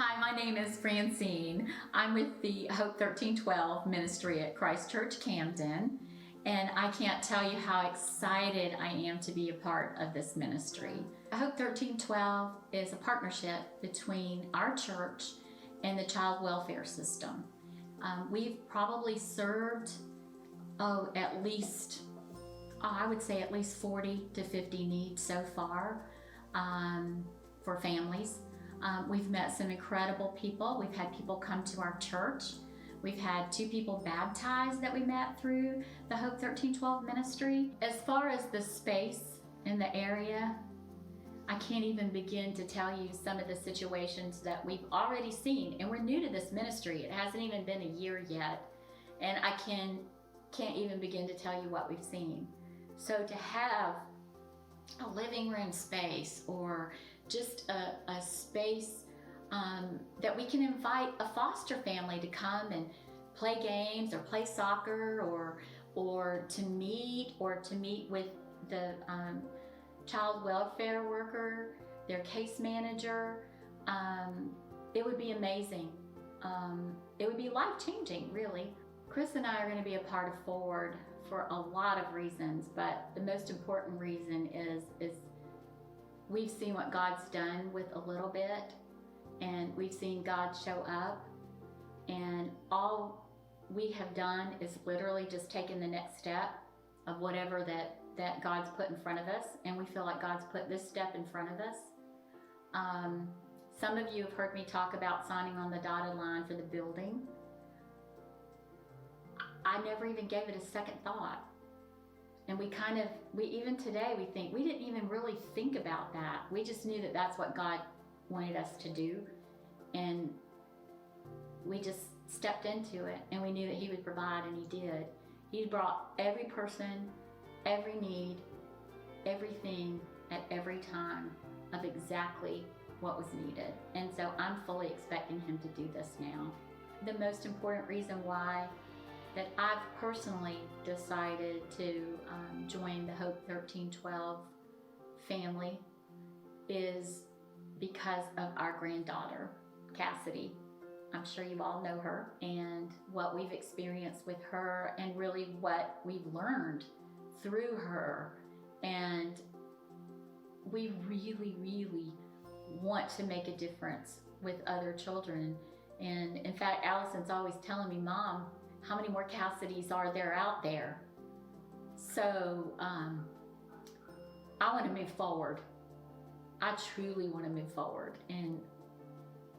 Hi, my name is Francine. I'm with the Hope 1312 ministry at Christ Church Camden, and I can't tell you how excited I am to be a part of this ministry. Hope 1312 is a partnership between our church and the child welfare system. We've probably served, at least 40 to 50 needs so far for families. We've met some incredible people. We've had people come to our church. We've had 2 people baptized that we met through the Hope 1312 ministry. As far as the space in the area, I can't even begin to tell you some of the situations that we've already seen. And we're new to this ministry. It hasn't even been a year yet. And I can't even begin to tell you what we've seen. So to have a living room space or just a space that we can invite a foster family to come and play games or play soccer or to meet with the child welfare worker, their case manager, it would be amazing. It would be life-changing, really. Chris and I are going to be a part of Forward for a lot of reasons, but the most important reason is we've seen what God's done with a little bit, and we've seen God show up, and all we have done is literally just taken the next step of whatever that God's put in front of us, and we feel like God's put this step in front of us. Some of you have heard me talk about signing on the dotted line for the building. I never even gave it a second thought. And we even today, we didn't even really think about that. We just knew that that's what God wanted us to do. And we just stepped into it, and we knew that He would provide, and He did. He brought every person, every need, everything at every time of exactly what was needed. And so I'm fully expecting Him to do this now. The most important reason why that I've personally decided to join the Hope 1312 family is because of our granddaughter, Cassidy. I'm sure you all know her, and what we've experienced with her, and really what we've learned through her. And we really, really want to make a difference with other children. And in fact, Allison's always telling me, Mom, how many more Cassidys are there out there? So I want to move forward. I truly want to move forward. And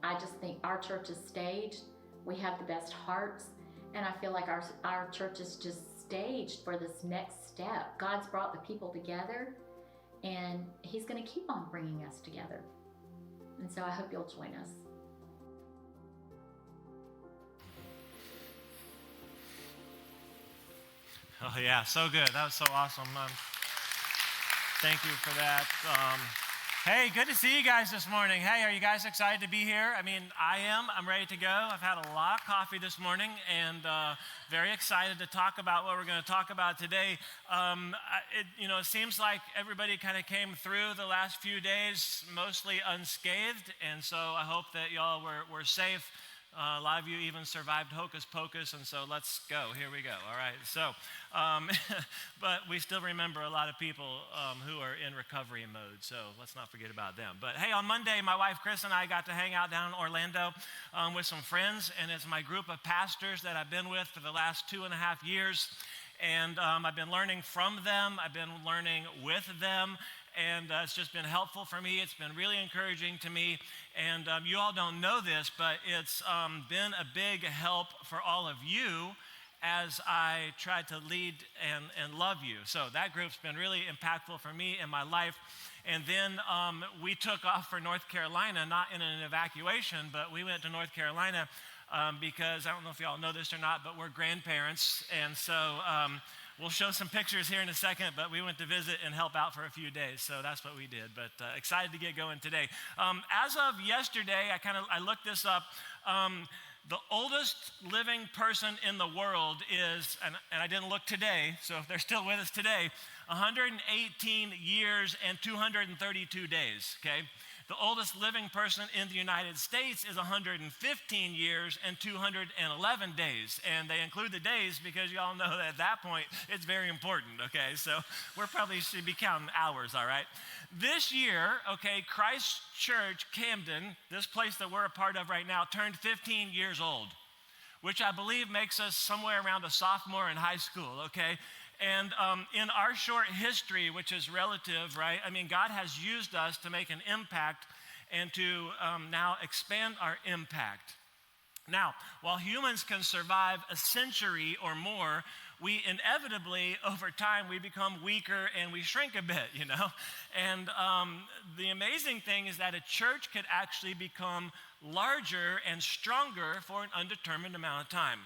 I just think our church is staged. We have the best hearts. And I feel like our church is just staged for this next step. God's brought the people together, and He's going to keep on bringing us together. And so I hope you'll join us. Oh yeah, so good. That was so awesome. Thank you for that. Hey, good to see you guys this morning. Hey, are you guys excited to be here? I mean, I am. I'm ready to go. I've had a lot of coffee this morning, and very excited to talk about what we're going to talk about today. It seems like everybody kind of came through the last few days mostly unscathed, and so I hope that y'all were safe. A lot of you even survived Hocus Pocus, and so let's go. Here we go. All right. So, but we still remember a lot of people who are in recovery mode, so let's not forget about them. But hey, on Monday, my wife Chris and I got to hang out down in Orlando with some friends, and it's my group of pastors that I've been with for the last 2.5 years. And I've been learning from them. I've been learning with them. And it's just been helpful for me. It's been really encouraging to me. And you all don't know this, but it's been a big help for all of you as I try to lead and love you. So that group's been really impactful for me in my life. And then we took off for North Carolina, not in an evacuation, but we went to North Carolina because I don't know if y'all know this or not, but we're grandparents. And so we'll show some pictures here in a second, but we went to visit and help out for a few days, so that's what we did. But excited to get going today. As of yesterday, I looked this up. The oldest living person in the world is, and I didn't look today, so if they're still with us today, 118 years and 232 days, okay? The oldest living person in the United States is 115 years and 211 days. And they include the days because you all know that at that point, it's very important, okay? So we probably should be counting hours, all right? This year, okay, Christ Church Camden, this place that we're a part of right now, turned 15 years old, which I believe makes us somewhere around a sophomore in high school, okay? And in our short history, which is relative, right? I mean, God has used us to make an impact and to now expand our impact. Now, while humans can survive a century or more, we inevitably, over time, we become weaker and we shrink a bit, you know? And the amazing thing is that a church could actually become larger and stronger for an undetermined amount of time.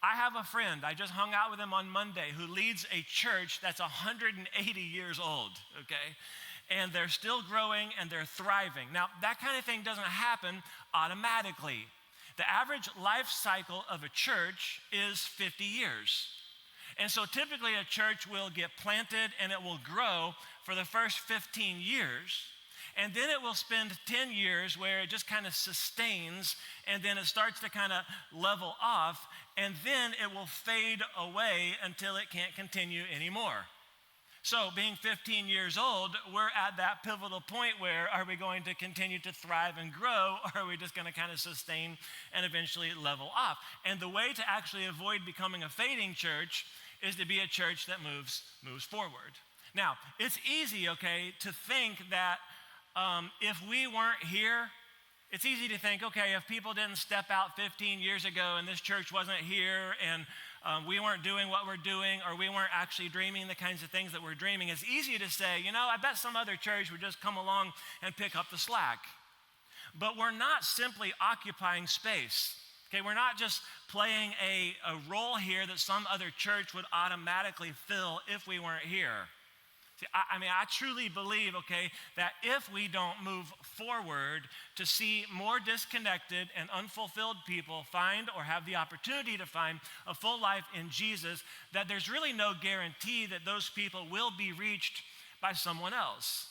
I have a friend, I just hung out with him on Monday, who leads a church that's 180 years old, okay? And they're still growing and they're thriving. Now, that kind of thing doesn't happen automatically. The average life cycle of a church is 50 years. And so typically a church will get planted and it will grow for the first 15 years. And then it will spend 10 years where it just kind of sustains, and then it starts to kind of level off, and then it will fade away until it can't continue anymore. So being 15 years old, we're at that pivotal point where are we going to continue to thrive and grow, or are we just going to kind of sustain and eventually level off? And the way to actually avoid becoming a fading church is to be a church that moves forward. Now, it's easy, okay, to think that if we weren't here, it's easy to think, okay, if people didn't step out 15 years ago and this church wasn't here and we weren't doing what we're doing, or we weren't actually dreaming the kinds of things that we're dreaming, it's easy to say, you know, I bet some other church would just come along and pick up the slack. But we're not simply occupying space. Okay, we're not just playing a role here that some other church would automatically fill if we weren't here. See, I truly believe, okay, that if we don't move forward to see more disconnected and unfulfilled people find or have the opportunity to find a full life in Jesus, that there's really no guarantee that those people will be reached by someone else.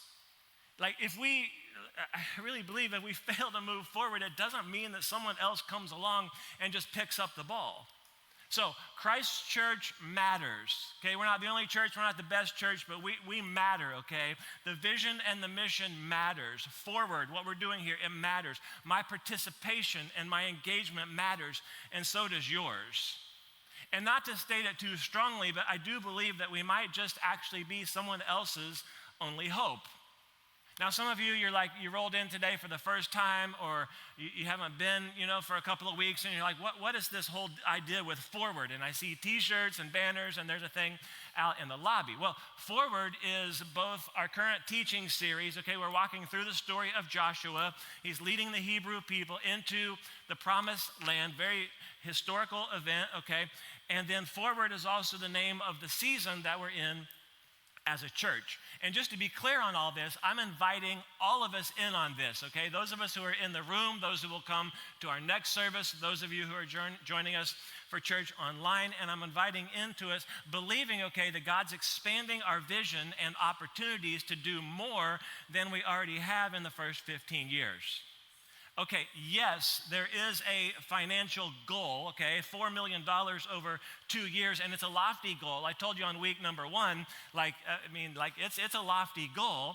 Like I really believe if we fail to move forward, it doesn't mean that someone else comes along and just picks up the ball. So Christ Church matters, okay? We're not the only church, we're not the best church, but we matter, okay? The vision and the mission matters. Forward, what we're doing here, it matters. My participation and my engagement matters, and so does yours. And not to state it too strongly, but I do believe that we might just actually be someone else's only hope. Now, some of you, you rolled in today for the first time, or you haven't been, for a couple of weeks, and you're like, what is this whole idea with Forward? And I see t-shirts and banners, and there's a thing out in the lobby. Well, Forward is both our current teaching series, okay? We're walking through the story of Joshua. He's leading the Hebrew people into the promised land, very historical event, okay? And then Forward is also the name of the season that we're in as a church. And just to be clear on all this, I'm inviting all of us in on this, okay? Those of us who are in the room, those who will come to our next service, those of you who are joining us for church online, and I'm inviting into us, believing, okay, that God's expanding our vision and opportunities to do more than we already have in the first 15 years. Okay, yes, there is a financial goal, okay, $4 million over 2 years, and it's a lofty goal. I told you on week number 1, it's a lofty goal,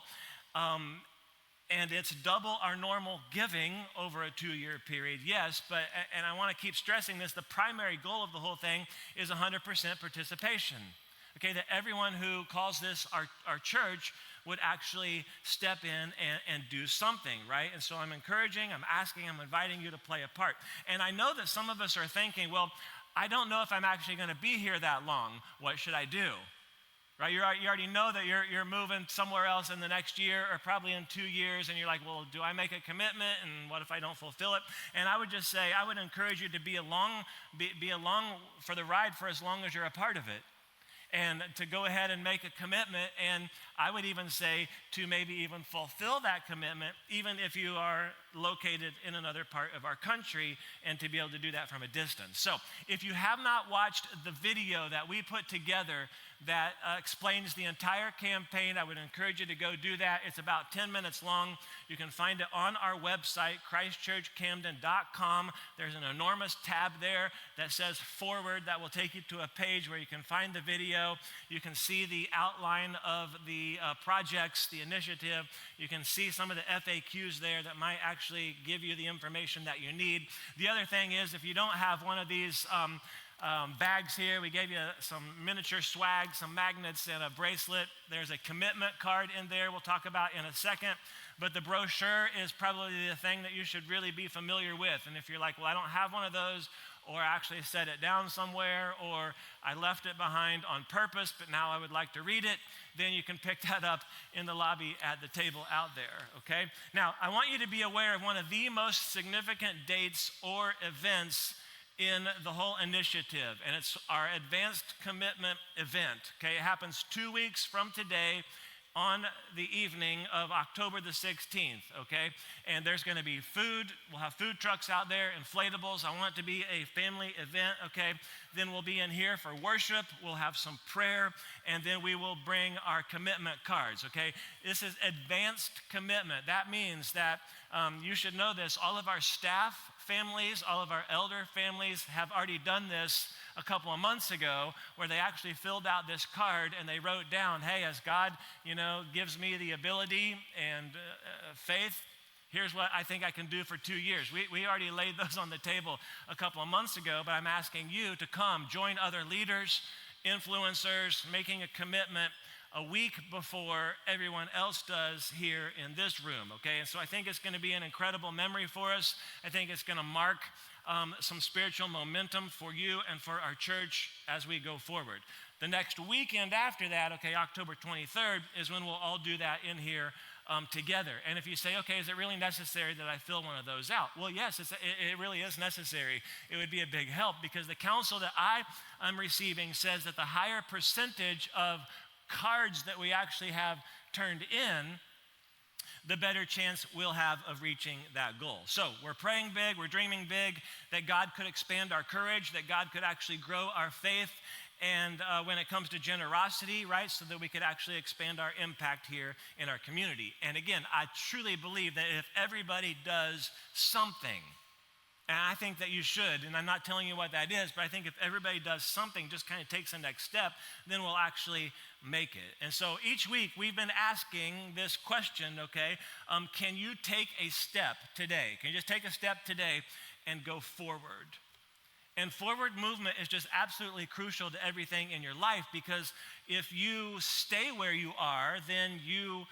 and it's double our normal giving over a 2-year period, yes, and I want to keep stressing this, the primary goal of the whole thing is 100% participation, okay, that everyone who calls this our church would actually step in and do something, right? And so I'm encouraging, I'm asking, I'm inviting you to play a part. And I know that some of us are thinking, well, I don't know if I'm actually going to be here that long. What should I do? Right? You already know that you're moving somewhere else in the next year or probably in 2 years, and you're like, well, do I make a commitment, and what if I don't fulfill it? And I would just say, I would encourage you to be along for the ride for as long as you're a part of it, and to go ahead and make a commitment. And I would even say to maybe even fulfill that commitment, even if you are located in another part of our country, and to be able to do that from a distance. So if you have not watched the video that we put together that explains the entire campaign, I would encourage you to go do that. It's about 10 minutes long. You can find it on our website, christchurchcamden.com. There's an enormous tab there that says forward that will take you to a page where you can find the video. You can see the outline of the projects, the initiative. You can see some of the FAQs there that might actually give you the information that you need. The other thing is, if you don't have one of these bags here, we gave you some miniature swag, some magnets, and a bracelet. There's a commitment card in there we'll talk about in a second. But the brochure is probably the thing that you should really be familiar with. And if you're like, well, I don't have one of those, or I actually set it down somewhere, or I left it behind on purpose, but now I would like to read it, then you can pick that up in the lobby at the table out there, okay? Now, I want you to be aware of one of the most significant dates or events in the whole initiative, and it's our Advanced Commitment event, okay? It happens 2 weeks from today on the evening of October the 16th, okay? And there's gonna be food. We'll have food trucks out there, inflatables. I want it to be a family event, okay? Then we'll be in here for worship. We'll have some prayer, and then we will bring our commitment cards, okay? This is advanced commitment. That means that you should know this. All of our staff families, all of our elder families have already done this a couple of months ago, where they actually filled out this card and they wrote down, hey, as God, gives me the ability and faith, here's what I think I can do for 2 years. We already laid those on the table a couple of months ago, but I'm asking you to come join other leaders, influencers, making a commitment a week before everyone else does here in this room, okay? And so I think it's going to be an incredible memory for us. I think it's going to mark some spiritual momentum for you and for our church as we go forward. The next weekend after that, okay, October 23rd, is when we'll all do that in here together. And if you say, okay, is it really necessary that I fill one of those out? Well, yes, it really is necessary. It would be a big help, because the counsel that I'm receiving says that the higher percentage of cards that we actually have turned in, the better chance we'll have of reaching that goal. So we're praying big, we're dreaming big, that God could expand our courage, that God could actually grow our faith, and when it comes to generosity, right, so that we could actually expand our impact here in our community. And again, I truly believe that if everybody does something, and I think that you should, and I'm not telling you what that is, but I think if everybody does something, just kind of takes the next step, then we'll actually make it. And so each week we've been asking this question, okay, can you take a step today? Can you just take a step today and go forward? And forward movement is just absolutely crucial to everything in your life, because if you stay where you are, then you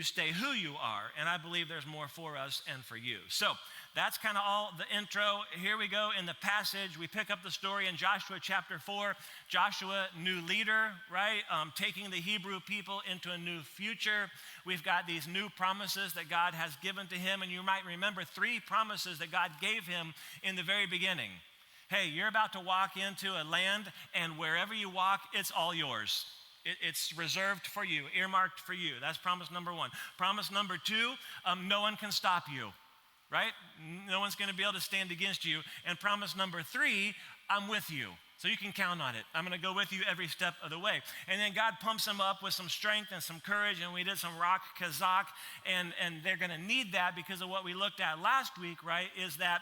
stay who you are. And I believe there's more for us and for you. So that's kind of all the intro. Here we go in the passage. We pick up the story in Joshua chapter 4. Joshua, new leader, right? Taking the Hebrew people into a new future. We've got these new promises that God has given to him. And you might remember 3 promises that God gave him in the very beginning. Hey, you're about to walk into a land, and wherever you walk, it's all yours. It's reserved for you, earmarked for you. That's promise number 1. Promise number 2, no one can stop you, right? No one's going to be able to stand against you. And promise number 3, I'm with you. So you can count on it. I'm going to go with you every step of the way. And then God pumps them up with some strength and some courage, and we did some rock kazakh, and they're going to need that because of what we looked at last week, right, is that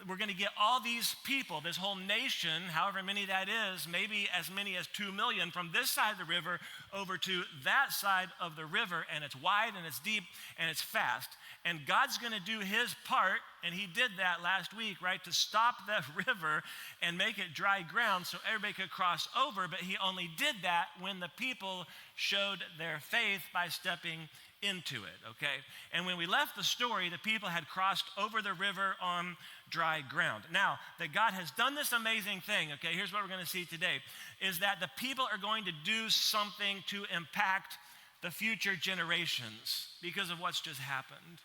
we're going to get all these people, this whole nation, however many that is, maybe as many as 2 million, from this side of the river over to that side of the river, and it's wide and it's deep and it's fast. And God's going to do his part, and he did that last week, right, to stop that river and make it dry ground so everybody could cross over, but he only did that when the people showed their faith by stepping into it, okay? And when we left the story, the people had crossed over the river on dry ground. Now, that God has done this amazing thing, okay, here's what we're going to see today, is that the people are going to do something to impact the future generations because of what's just happened.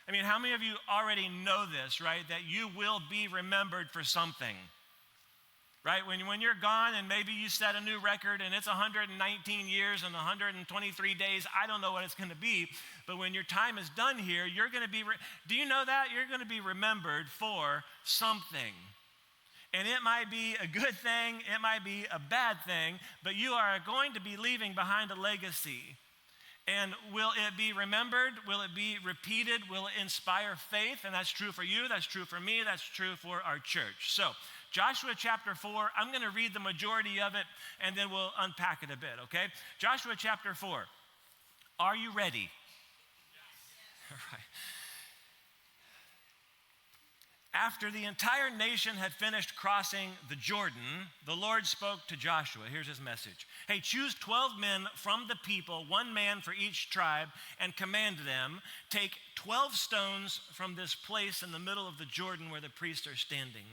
I mean, how many of you already know this, right, that you will be remembered for something? right? When you're gone and maybe you set a new record and it's 119 years and 123 days, I don't know what it's going to be, but when your time is done here, you're going to be, do you know that? You're going to be remembered for something. And it might be a good thing, it might be a bad thing, but you are going to be leaving behind a legacy. And will it be remembered? Will it be repeated? Will it inspire faith? And that's true for you, that's true for me, that's true for our church. So, Joshua chapter 4, I'm going to read the majority of it, and then we'll unpack it a bit, okay? Joshua chapter 4. Are you ready? Yes. All right. After the entire nation had finished crossing the Jordan, the Lord spoke to Joshua. Here's his message. Hey, choose 12 men from the people, one man for each tribe, and command them, take 12 stones from this place in the middle of the Jordan where the priests are standing.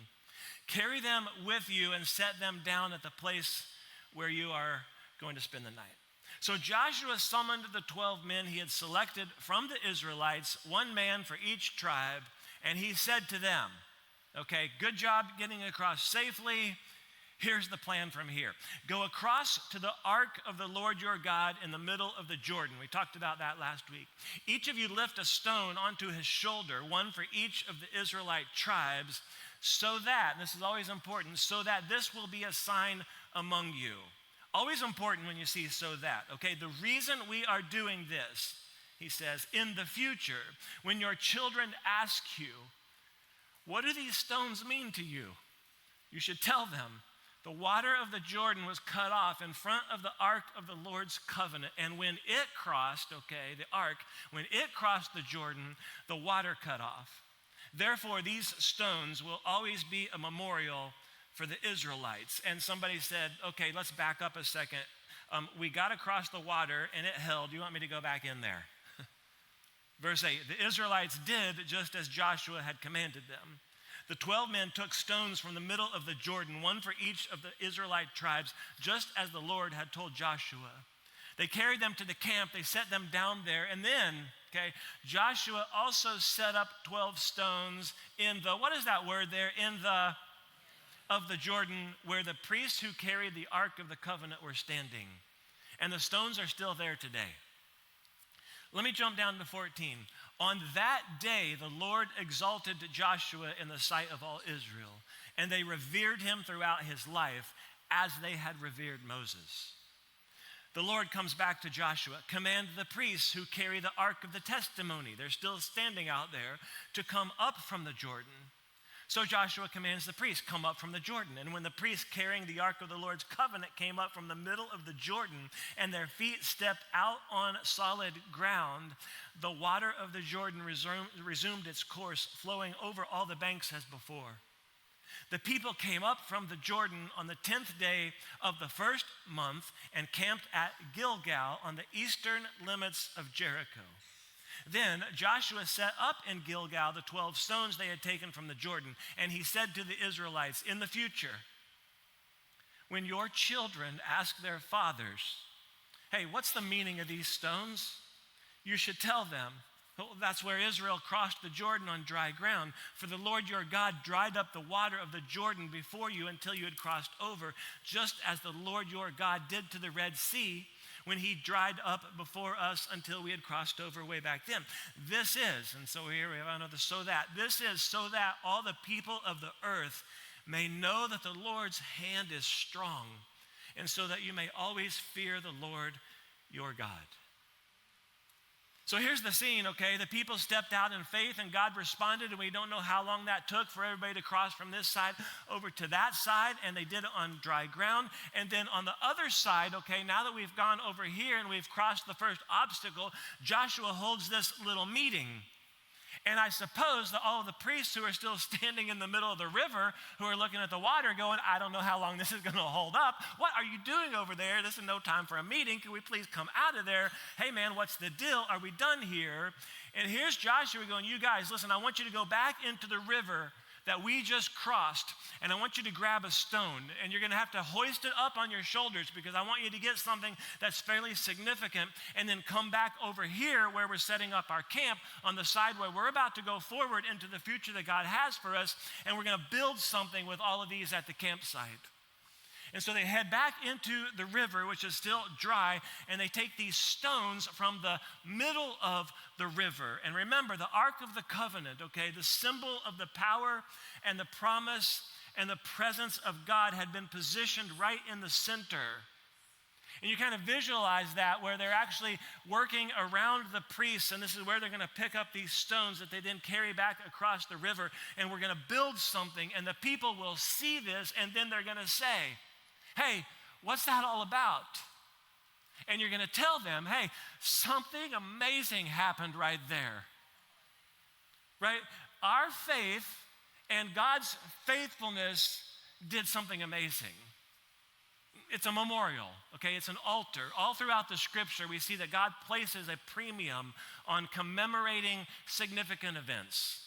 Carry them with you and set them down at the place where you are going to spend the night. So Joshua summoned the 12 men he had selected from the Israelites, one man for each tribe, and he said to them, okay, good job getting across safely. Here's the plan from here. Go across to the ark of the Lord your God in the middle of the Jordan. We talked about that last week. Each of you lift a stone onto his shoulder, one for each of the Israelite tribes, so that, and this is always important, so that this will be a sign among you. Always important when you see so that, okay? The reason we are doing this, he says, in the future, when your children ask you, what do these stones mean to you? You should tell them, the water of the Jordan was cut off in front of the ark of the Lord's covenant. And when it crossed, okay, the ark, when it crossed the Jordan, the water cut off. Therefore, these stones will always be a memorial for the Israelites. And somebody said, okay, let's back up a second. We got across the water and it held. You want me to go back in there? Verse 8, the Israelites did just as Joshua had commanded them. The 12 men took stones from the middle of the Jordan, one for each of the Israelite tribes, just as the Lord had told Joshua. They carried them to the camp, they set them down there, and then, okay, Joshua also set up 12 stones in the, what is that word there? In the, of the Jordan, where the priests who carried the Ark of the Covenant were standing. And the stones are still there today. Let me jump down to 14. On that day, the Lord exalted Joshua in the sight of all Israel, and they revered him throughout his life as they had revered Moses. The Lord comes back to Joshua, command the priests who carry the ark of the testimony, they're still standing out there, to come up from the Jordan. So Joshua commands the priests, come up from the Jordan. And when the priests carrying the ark of the Lord's covenant came up from the middle of the Jordan and their feet stepped out on solid ground, the water of the Jordan resumed its course, flowing over all the banks as before. The people came up from the Jordan on the 10th day of the first month and camped at Gilgal on the eastern limits of Jericho. Then Joshua set up in Gilgal the 12 stones they had taken from the Jordan, and he said to the Israelites, in the future, when your children ask their fathers, hey, what's the meaning of these stones? You should tell them, well, that's where Israel crossed the Jordan on dry ground. For the Lord your God dried up the water of the Jordan before you until you had crossed over, just as the Lord your God did to the Red Sea, when he dried up before us until we had crossed over way back then. This is, and so here we have another so that. This is so that all the people of the earth may know that the Lord's hand is strong, and so that you may always fear the Lord your God. So here's the scene, okay? The people stepped out in faith and God responded, and we don't know how long that took for everybody to cross from this side over to that side, and they did it on dry ground. And then on the other side, okay, now that we've gone over here and we've crossed the first obstacle, Joshua holds this little meeting. And I suppose that all of the priests who are still standing in the middle of the river, who are looking at the water going, I don't know how long this is going to hold up. What are you doing over there? This is no time for a meeting. Can we please come out of there? Hey, man, what's the deal? Are we done here? And here's Joshua going, you guys, listen, I want you to go back into the river that we just crossed, and I want you to grab a stone, and you're going to have to hoist it up on your shoulders because I want you to get something that's fairly significant, and then come back over here where we're setting up our camp on the side where we're about to go forward into the future that God has for us, and we're going to build something with all of these at the campsite. And so they head back into the river, which is still dry, and they take these stones from the middle of the river. And remember, the Ark of the Covenant, okay, the symbol of the power and the promise and the presence of God had been positioned right in the center. And you kind of visualize that where they're actually working around the priests, and this is where they're going to pick up these stones that they then carry back across the river, and we're going to build something, and the people will see this, and then they're going to say, hey, what's that all about? And you're going to tell them, hey, something amazing happened right there. Right? Our faith and God's faithfulness did something amazing. It's a memorial, okay? It's an altar. All throughout the scripture, we see that God places a premium on commemorating significant events.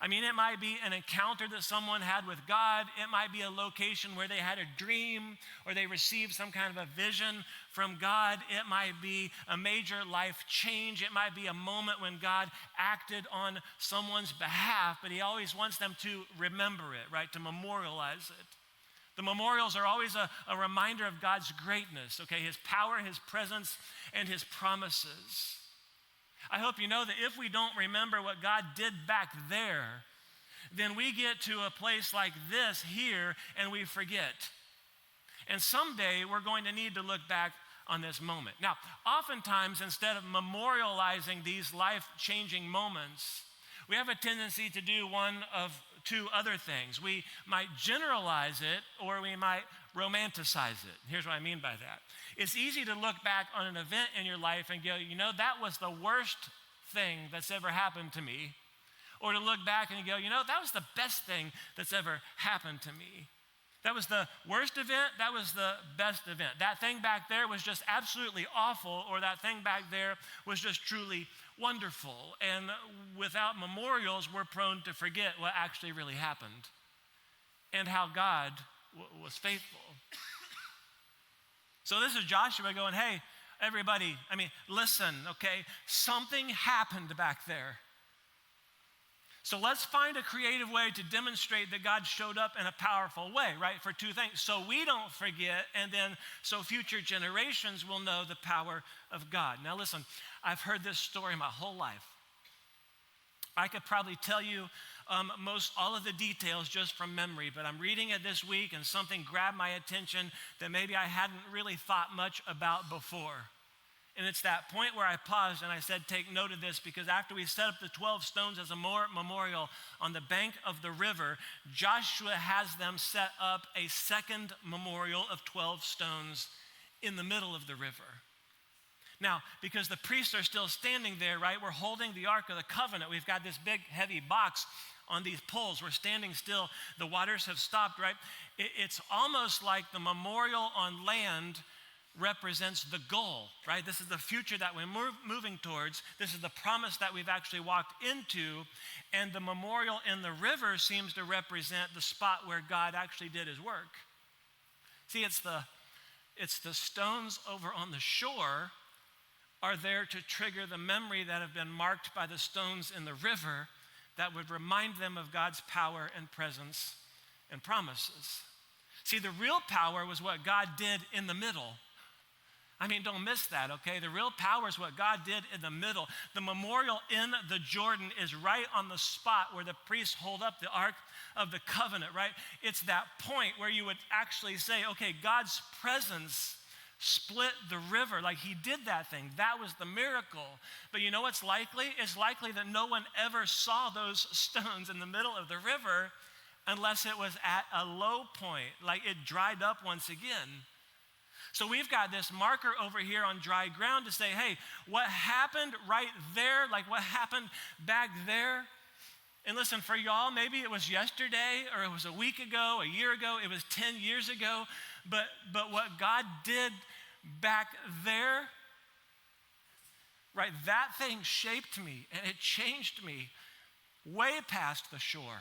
I mean, it might be an encounter that someone had with God. It might be a location where they had a dream or they received some kind of a vision from God. It might be a major life change. It might be a moment when God acted on someone's behalf, but he always wants them to remember it, right? To memorialize it. The memorials are always a reminder of God's greatness, okay? His power, his presence, and his promises. I hope you know that if we don't remember what God did back there, then we get to a place like this here and we forget. And someday we're going to need to look back on this moment. Now, oftentimes, instead of memorializing these life-changing moments, we have a tendency to do one of two other things. We might generalize it or we might romanticize it. Here's what I mean by that. It's easy to look back on an event in your life and go, you know, that was the worst thing that's ever happened to me. Or to look back and go, you know, that was the best thing that's ever happened to me. That was the worst event, that was the best event. That thing back there was just absolutely awful, or that thing back there was just truly wonderful. And without memorials, we're prone to forget what actually really happened and how God was faithful. So this is Joshua going, hey, everybody, listen, okay? Something happened back there. So let's find a creative way to demonstrate that God showed up in a powerful way, right? For two things. So we don't forget, and then so future generations will know the power of God. Now listen, I've heard this story my whole life. I could probably tell you most all of the details just from memory, but I'm reading it this week and something grabbed my attention that maybe I hadn't really thought much about before. And it's that point where I paused and I said, take note of this, because after we set up the 12 stones as a memorial on the bank of the river, Joshua has them set up a second memorial of 12 stones in the middle of the river. Now, because the priests are still standing there, right, we're holding the Ark of the Covenant. We've got this big, heavy box on these poles. We're standing still. The waters have stopped, right? It's almost like the memorial on land represents the goal, right? This is the future that we're moving towards. This is the promise that we've actually walked into. And the memorial in the river seems to represent the spot where God actually did his work. See, it's the stones over on the shore are there to trigger the memory that have been marked by the stones in the river that would remind them of God's power and presence and promises. See, the real power was what God did in the middle. Don't miss that, okay? The real power is what God did in the middle. The memorial in the Jordan is right on the spot where the priests hold up the Ark of the Covenant, right? It's that point where you would actually say, okay, God's presence split the river. Like he did that thing. That was the miracle. But you know what's likely? It's likely that no one ever saw those stones in the middle of the river unless it was at a low point, like it dried up once again. So we've got this marker over here on dry ground to say, hey, what happened right there, like what happened back there? And listen, for y'all, maybe it was yesterday or it was a week ago, a year ago, it was 10 years ago, but what God did back there, right, that thing shaped me and it changed me way past the shore.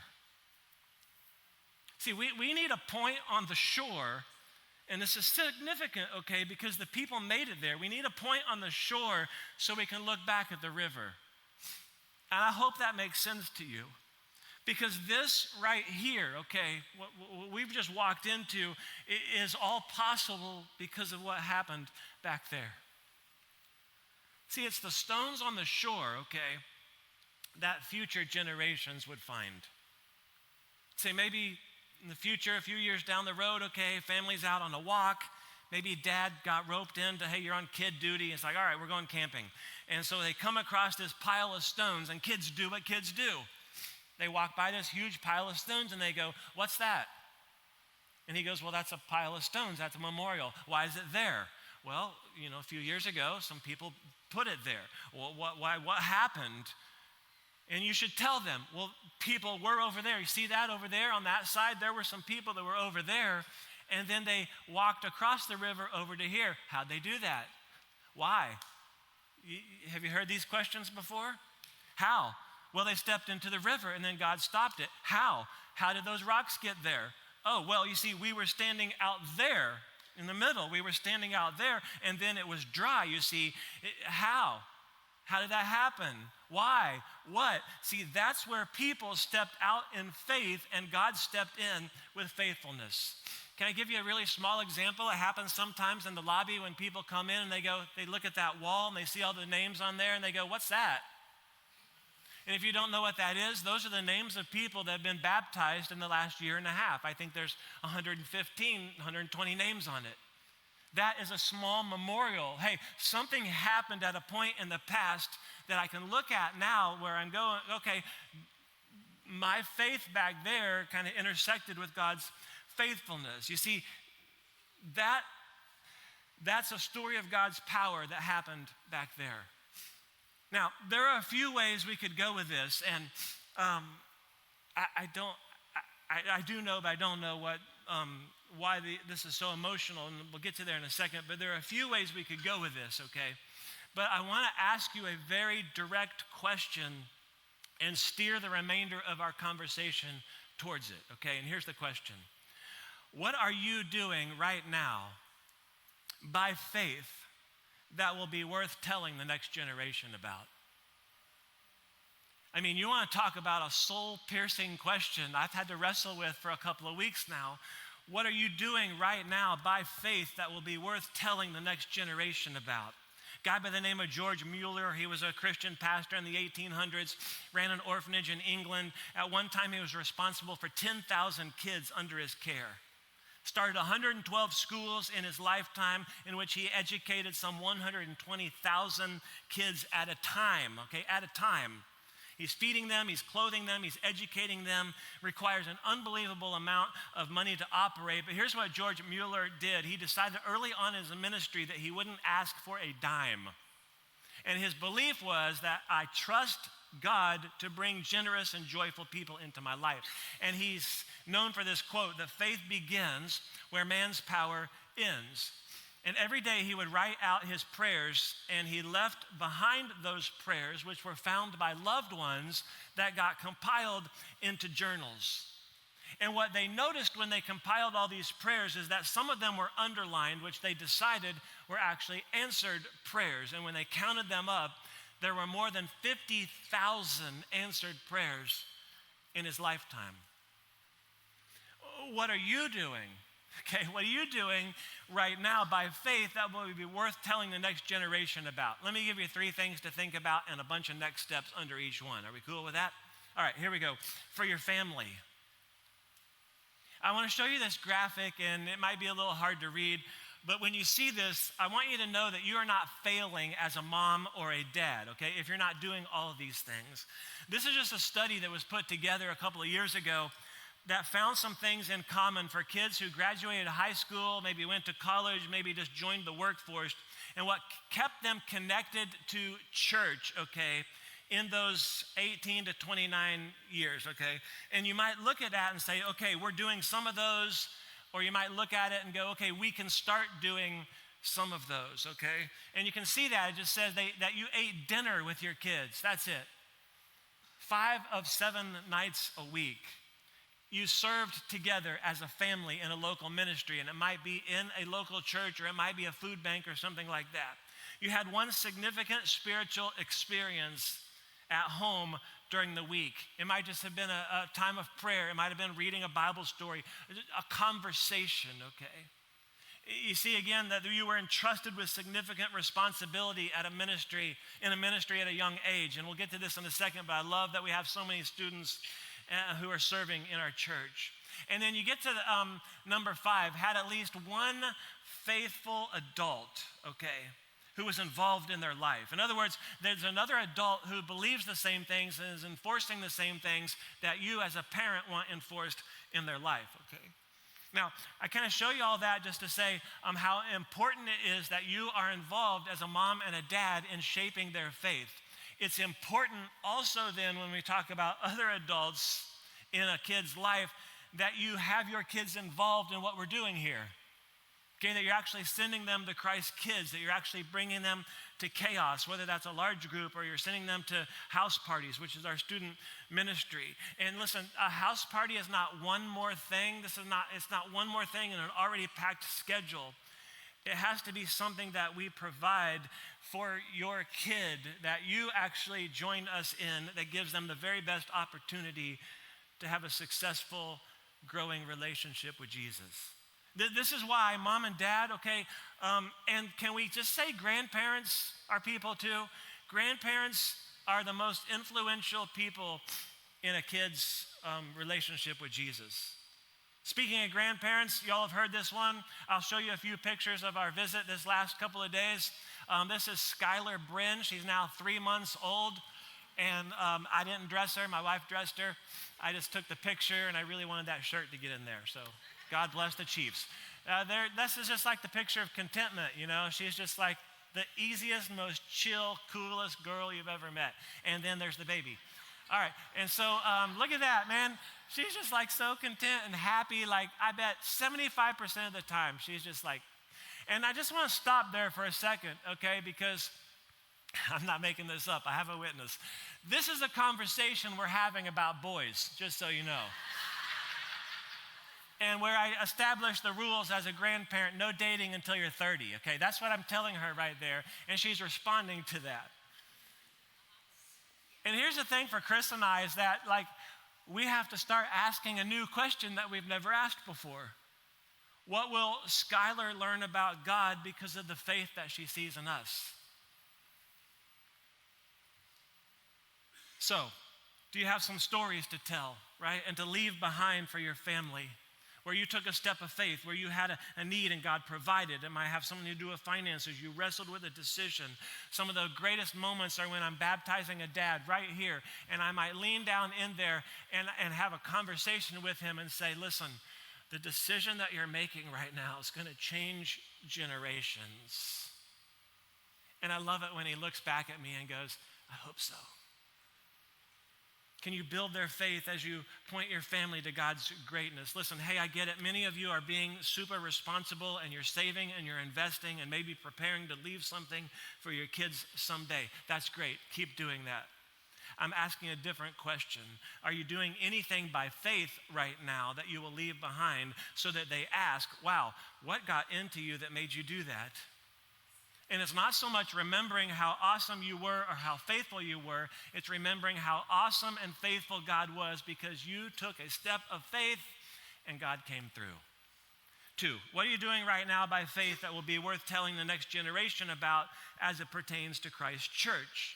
See, we need a point on the shore. And this is significant, okay, because the people made it there. We need a point on the shore so we can look back at the river. And I hope that makes sense to you. Because this right here, okay, what we've just walked into is all possible because of what happened back there. See, it's the stones on the shore, okay, that future generations would find. Say maybe in the future, a few years down the road, okay, family's out on a walk. Maybe dad got roped into, hey, you're on kid duty. It's like, all right, we're going camping. And so they come across this pile of stones, and kids do what kids do. They walk by this huge pile of stones, and they go, what's that? And he goes, well, that's a pile of stones. That's a memorial. Why is it there? Well, a few years ago, some people put it there. Well, what happened? And you should tell them, well, people were over there. You see that over there on that side? There were some people that were over there. And then they walked across the river over to here. How'd they do that? Why? Have you heard these questions before? How? Well, they stepped into the river and then God stopped it. How? How did those rocks get there? Oh, well, you see, we were standing out there in the middle. We were standing out there and then it was dry. You see, how? How did that happen? Why? What? See, that's where people stepped out in faith and God stepped in with faithfulness. Can I give you a really small example? It happens sometimes in the lobby when people come in and they look at that wall and they see all the names on there and they go, what's that? And if you don't know what that is, those are the names of people that have been baptized in the last year and a half. I think there's 120 names on it. That is a small memorial. Hey, something happened at a point in the past that I can look at now where I'm going, okay, my faith back there kind of intersected with God's faithfulness. You see, that's a story of God's power that happened back there. Now, there are a few ways we could go with this, and I do know, but I don't know why this is so emotional, and we'll get to there in a second, but there are a few ways we could go with this, okay? But I want to ask you a very direct question and steer the remainder of our conversation towards it, okay? And here's the question. What are you doing right now by faith that will be worth telling the next generation about? I mean, you want to talk about a soul-piercing question I've had to wrestle with for a couple of weeks now. What are you doing right now by faith that will be worth telling the next generation about? A guy by the name of George Mueller, he was a Christian pastor in the 1800s, ran an orphanage in England. At one time, he was responsible for 10,000 kids under his care. Started 112 schools in his lifetime in which he educated some 120,000 kids at a time, okay, at a time. He's feeding them, he's clothing them, he's educating them, requires an unbelievable amount of money to operate. But here's what George Mueller did. He decided early on in his ministry that he wouldn't ask for a dime. And his belief was that I trust God to bring generous and joyful people into my life. And he's known for this quote, that faith begins where man's power ends. And every day he would write out his prayers, and he left behind those prayers, which were found by loved ones, that got compiled into journals. And what they noticed when they compiled all these prayers is that some of them were underlined, which they decided were actually answered prayers. And when they counted them up, there were more than 50,000 answered prayers in his lifetime. What are you doing? Okay, what are you doing right now by faith that will be worth telling the next generation about? Let me give you 3 things to think about and a bunch of next steps under each one. Are we cool with that? All right, here we go. For your family. I want to show you this graphic, and it might be a little hard to read, but when you see this, I want you to know that you are not failing as a mom or a dad, okay, if you're not doing all of these things. This is just a study that was put together a couple of years ago that found some things in common for kids who graduated high school, maybe went to college, maybe just joined the workforce, and what kept them connected to church, okay, in those 18 to 29 years, okay? And you might look at that and say, okay, we're doing some of those, or you might look at it and go, okay, we can start doing some of those, okay? And you can see that, it just says that you ate dinner with your kids, that's it. 5 of 7 nights a week. You served together as a family in a local ministry, and it might be in a local church, or it might be a food bank or something like that. You had one significant spiritual experience at home during the week. It might just have been a time of prayer. It might have been reading a Bible story, a conversation, okay? You see again that you were entrusted with significant responsibility in a ministry at a young age. And we'll get to this in a second, but I love that we have so many students who are serving in our church. And then you get to number 5, had at least one faithful adult, okay, who was involved in their life. In other words, there's another adult who believes the same things and is enforcing the same things that you as a parent want enforced in their life, okay? Now, I kind of show you all that just to say how important it is that you are involved as a mom and a dad in shaping their faith. It's important also then when we talk about other adults in a kid's life that you have your kids involved in what we're doing here. Okay, that you're actually sending them to Christ Kids, that you're actually bringing them to Chaos, whether that's a large group or you're sending them to house parties, which is our student ministry. And listen, a house party is not one more thing. It's not one more thing in an already packed schedule. It has to be something that we provide for your kid, that you actually join us in, that gives them the very best opportunity to have a successful, growing relationship with Jesus. This is why mom and dad, okay, and can we just say grandparents are people too? Grandparents are the most influential people in a kid's relationship with Jesus. Speaking of grandparents, y'all have heard this one. I'll show you a few pictures of our visit this last couple of days. This is Skylar Bryn. She's now 3 months old. And I didn't dress her. My wife dressed her. I just took the picture, and I really wanted that shirt to get in there. So God bless the Chiefs. This is just like the picture of contentment, you know. She's just like the easiest, most chill, coolest girl you've ever met. And then there's the baby. All right, and so look at that, man. She's just like so content and happy. Like I bet 75% of the time she's just like, and I just want to stop there for a second, okay, because I'm not making this up. I have a witness. This is a conversation we're having about boys, just so you know. And where I established the rules as a grandparent, no dating until you're 30, okay? That's what I'm telling her right there, and she's responding to that. And here's the thing for Chris and I is that, like, we have to start asking a new question that we've never asked before. What will Skylar learn about God because of the faith that she sees in us? So, do you have some stories to tell, right? And to leave behind for your family, where you took a step of faith, where you had a need and God provided. It might have something to do with finances. You wrestled with a decision. Some of the greatest moments are when I'm baptizing a dad right here, and I might lean down in there and have a conversation with him and say, listen, the decision that you're making right now is going to change generations. And I love it when he looks back at me and goes, I hope so. Can you build their faith as you point your family to God's greatness? Listen, hey, I get it. Many of you are being super responsible and you're saving and you're investing and maybe preparing to leave something for your kids someday. That's great. Keep doing that. I'm asking a different question. Are you doing anything by faith right now that you will leave behind so that they ask, wow, what got into you that made you do that? And it's not so much remembering how awesome you were or how faithful you were. It's remembering how awesome and faithful God was because you took a step of faith and God came through. 2, what are you doing right now by faith that will be worth telling the next generation about as it pertains to Christ's church?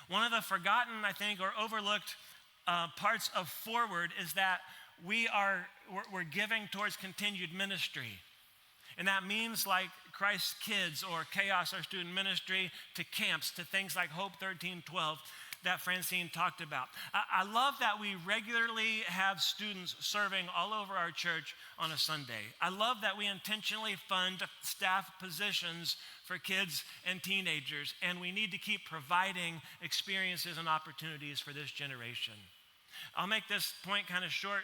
One of the forgotten, I think, or overlooked parts of Forward is that we're giving towards continued ministry. And that means like Christ Kids or Chaos, our student ministry, to camps, to things like Hope 1312 that Francine talked about. I love that we regularly have students serving all over our church on a Sunday. I love that we intentionally fund staff positions for kids and teenagers, and we need to keep providing experiences and opportunities for this generation. I'll make this point kind of short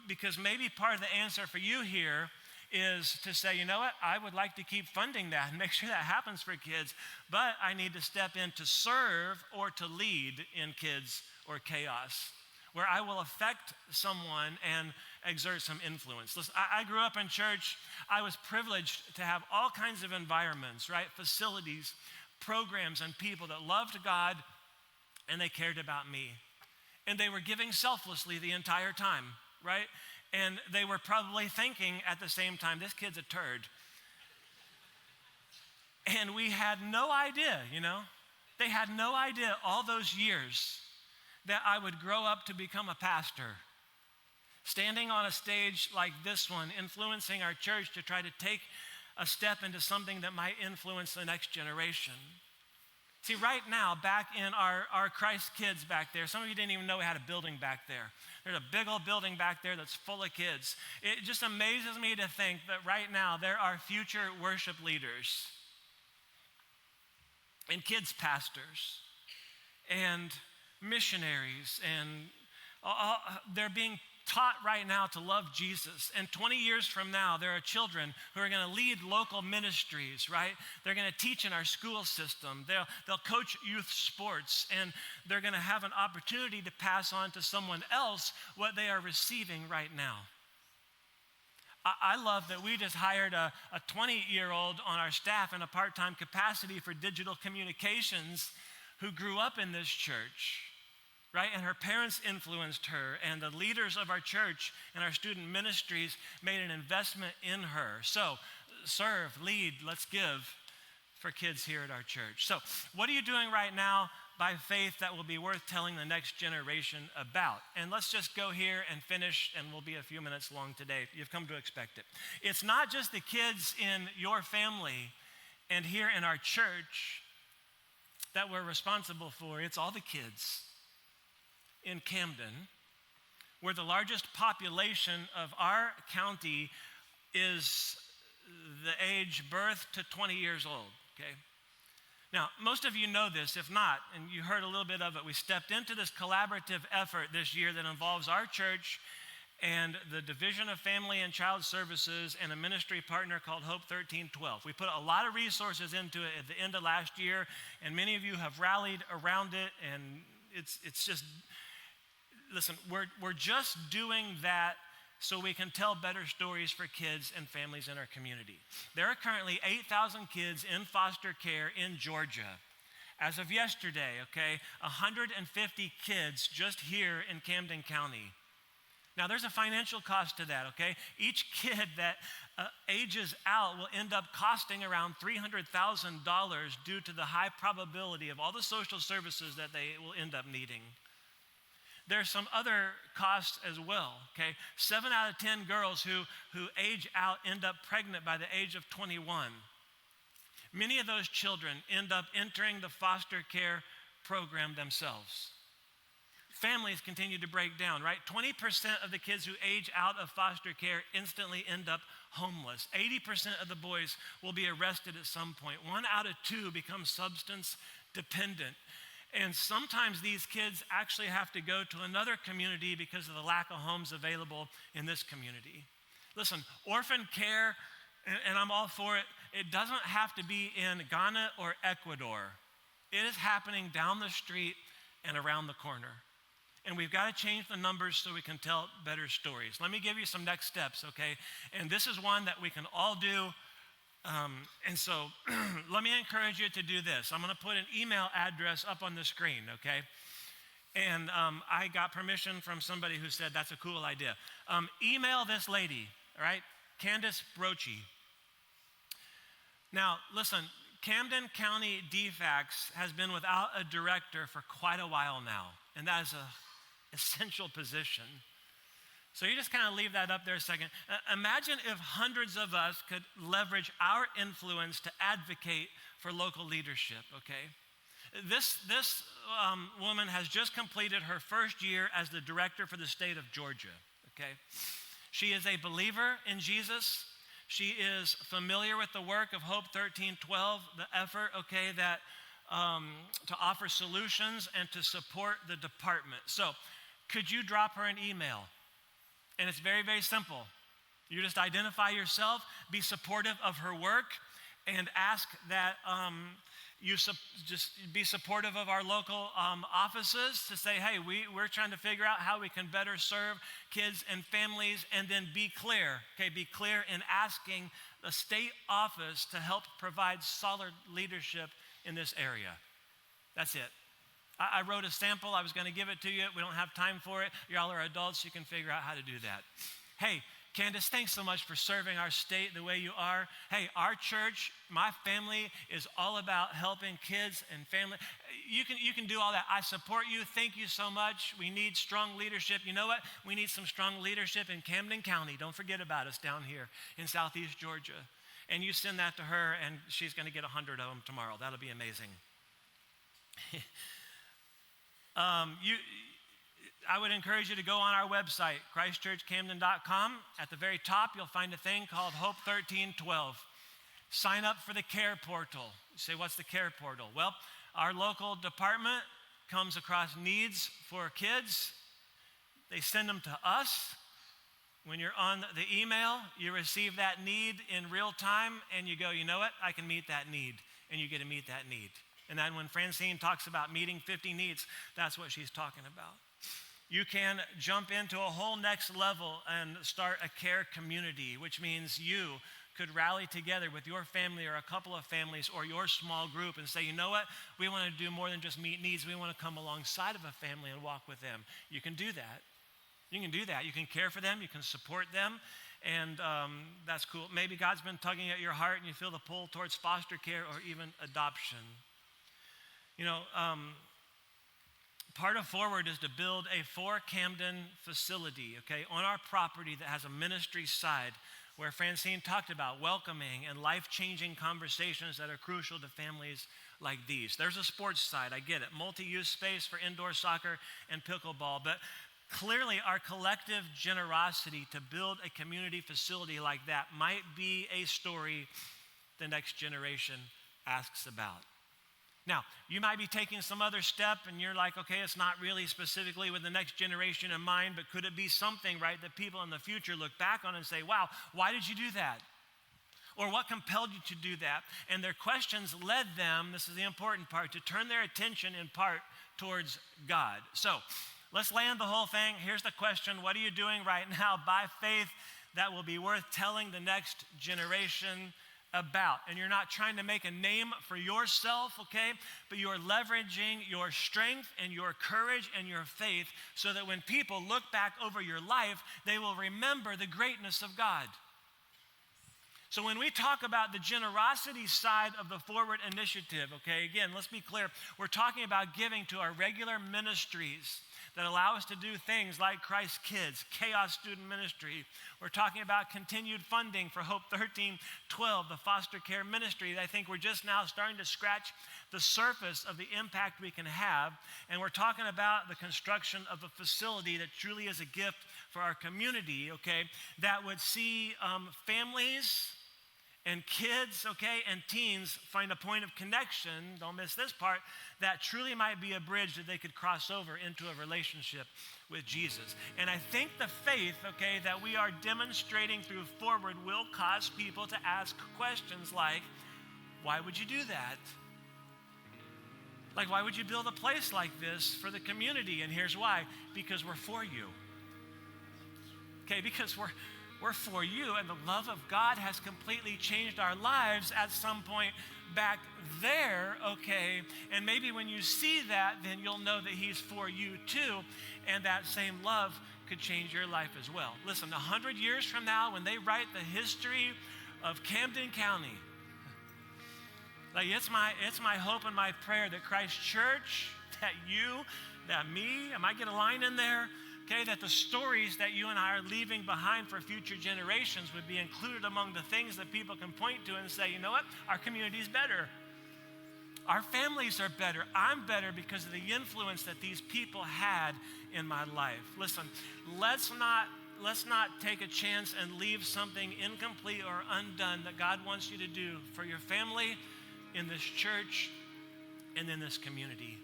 because maybe part of the answer for you here is to say, you know what, I would like to keep funding that and make sure that happens for kids, but I need to step in to serve or to lead in Kids or Chaos, where I will affect someone and exert some influence. Listen, I grew up in church. I was privileged to have all kinds of environments, right? Facilities, programs, and people that loved God and they cared about me. And they were giving selflessly the entire time, right? And they were probably thinking at the same time, this kid's a turd. And we had no idea, They had no idea all those years that I would grow up to become a pastor, standing on a stage like this one, influencing our church to try to take a step into something that might influence the next generation. See, right now, back in our Christ Kids back there, some of you didn't even know we had a building back there. There's a big old building back there that's full of kids. It just amazes me to think that right now there are future worship leaders and kids pastors and missionaries, and they're being taught right now to love Jesus. And 20 years from now, there are children who are going to lead local ministries, right? They're going to teach in our school system. They'll coach youth sports, and they're going to have an opportunity to pass on to someone else what they are receiving right now. I love that we just hired a 20-year-old on our staff in a part-time capacity for digital communications who grew up in this church, right? And her parents influenced her, and the leaders of our church and our student ministries made an investment in her. So serve, lead, let's give for kids here at our church. So what are you doing right now by faith that will be worth telling the next generation about? And let's just go here and finish, and we'll be a few minutes long today. You've come to expect it. It's not just the kids in your family and here in our church that we're responsible for. It's all the kids in Camden, where the largest population of our county is the age birth to 20 years old, okay? Now, most of you know this. If not, and you heard a little bit of it, we stepped into this collaborative effort this year that involves our church and the Division of Family and Child Services and a ministry partner called Hope 1312. We put a lot of resources into it at the end of last year, and many of you have rallied around it, and it's just, listen, we're just doing that so we can tell better stories for kids and families in our community. There are currently 8,000 kids in foster care in Georgia. As of yesterday, okay, 150 kids just here in Camden County. Now, there's a financial cost to that, okay? Each kid that ages out will end up costing around $300,000 due to the high probability of all the social services that they will end up needing. There's some other costs as well, okay? 7 out of 10 girls who age out end up pregnant by the age of 21. Many of those children end up entering the foster care program themselves. Families continue to break down, right? 20% of the kids who age out of foster care instantly end up homeless. 80% of the boys will be arrested at some point. 1 out of 2 become substance dependent. And sometimes these kids actually have to go to another community because of the lack of homes available in this community. Listen, orphan care, and I'm all for it, it doesn't have to be in Ghana or Ecuador. It is happening down the street and around the corner. And we've got to change the numbers so we can tell better stories. Let me give you some next steps, okay? And this is one that we can all do. And so let me encourage you to do this. I'm going to put an email address up on the screen, okay? And I got permission from somebody who said that's a cool idea. Email this lady, all right? Candace Brochi. Now, listen, Camden County DFACS has been without a director for quite a while now, and that is an essential position. So you just kind of leave that up there a second. Imagine if hundreds of us could leverage our influence to advocate for local leadership, okay? This woman has just completed her first year as the director for the state of Georgia, okay? She is a believer in Jesus. She is familiar with the work of Hope 1312, the effort, okay, that to offer solutions and to support the department. So could you drop her an email? And it's very, very simple. You just identify yourself, be supportive of her work, and ask that just be supportive of our local offices to say, hey, we're trying to figure out how we can better serve kids and families, and then be clear, okay? Be clear in asking the state office to help provide solid leadership in this area. That's it. I wrote a sample. I was going to give it to you. We don't have time for it. Y'all are adults. You can figure out how to do that. Hey, Candace, thanks so much for serving our state the way you are. Hey, our church, my family is all about helping kids and family. You can do all that. I support you. Thank you so much. We need strong leadership. You know what? We need some strong leadership in Camden County. Don't forget about us down here in Southeast Georgia. And you send that to her, and she's going to get 100 of them tomorrow. That'll be amazing. I would encourage you to go on our website, christchurchcamden.com. At the very top, you'll find a thing called Hope 1312. Sign up for the Care Portal. You say, what's the Care Portal? Well, our local department comes across needs for kids. They send them to us. When you're on the email, you receive that need in real time, and you go, you know what? I can meet that need, and you get to meet that need. And then when Francine talks about meeting 50 needs, that's what she's talking about. You can jump into a whole next level and start a care community, which means you could rally together with your family or a couple of families or your small group and say, you know what, we want to do more than just meet needs. We want to come alongside of a family and walk with them. You can do that. You can do that. You can care for them. You can support them. And that's cool. Maybe God's been tugging at your heart and you feel the pull towards foster care or even adoption. You know, part of Forward is to build a For Camden facility, okay, on our property that has a ministry side where Francine talked about welcoming and life-changing conversations that are crucial to families like these. There's a sports side, I get it, multi-use space for indoor soccer and pickleball, but clearly our collective generosity to build a community facility like that might be a story the next generation asks about. Now, you might be taking some other step and you're like, okay, it's not really specifically with the next generation in mind, but could it be something, right, that people in the future look back on and say, wow, why did you do that? Or what compelled you to do that? And their questions led them, this is the important part, to turn their attention in part towards God. So let's land the whole thing. Here's the question. What are you doing right now by faith that will be worth telling the next generation about? And you're not trying to make a name for yourself, okay? But you're leveraging your strength and your courage and your faith so that when people look back over your life, they will remember the greatness of God. So when we talk about the generosity side of the Forward Initiative, okay, again, let's be clear. We're talking about giving to our regular ministries that allow us to do things like Christ Kids, Chaos Student Ministry. We're talking about continued funding for Hope 1312, the foster care ministry. I think we're just now starting to scratch the surface of the impact we can have. And we're talking about the construction of a facility that truly is a gift for our community, okay, that would see families and kids, okay, and teens find a point of connection, don't miss this part, that truly might be a bridge that they could cross over into a relationship with Jesus. And I think the faith, okay, that we are demonstrating through Forward will cause people to ask questions like, why would you do that? Like, why would you build a place like this for the community? And here's why, because we're for you. Okay, because we're for you, and the love of God has completely changed our lives at some point back there, okay? And maybe when you see that, then you'll know that he's for you too, and that same love could change your life as well. Listen, 100 years from now, when they write the history of Camden County, like it's my hope and my prayer that Christ Church, that you, that me, I might get a line in there, okay, that the stories that you and I are leaving behind for future generations would be included among the things that people can point to and say, you know what, our community's better. Our families are better. I'm better because of the influence that these people had in my life. Listen, let's not take a chance and leave something incomplete or undone that God wants you to do for your family, in this church, and in this community.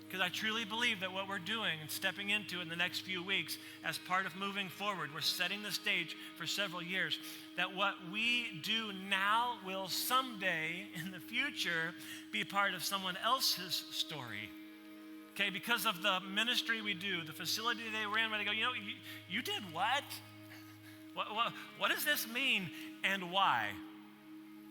Because I truly believe that what we're doing and stepping into in the next few weeks as part of moving forward, we're setting the stage for several years, that what we do now will someday in the future be part of someone else's story. Okay, because of the ministry we do, the facility they were in, where they go, you know, you did what? What does this mean and why?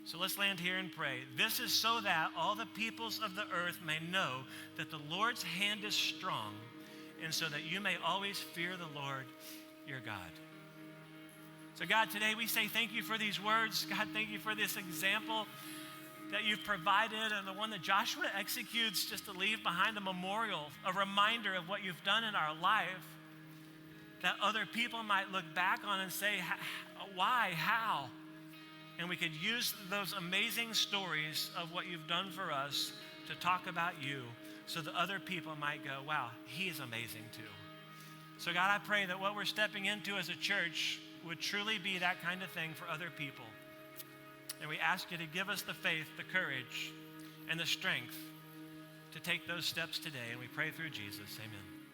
So let's land here and pray. This is so that all the peoples of the earth may know that the Lord's hand is strong, and so that you may always fear the Lord your God. So God, today we say thank you for these words. God, thank you for this example that you've provided, and the one that Joshua executes just to leave behind a memorial, a reminder of what you've done in our life, that other people might look back on and say, why, how? And we could use those amazing stories of what you've done for us to talk about you so that other people might go, wow, he is amazing too. So God, I pray that what we're stepping into as a church would truly be that kind of thing for other people. And we ask you to give us the faith, the courage, and the strength to take those steps today. And we pray through Jesus. Amen.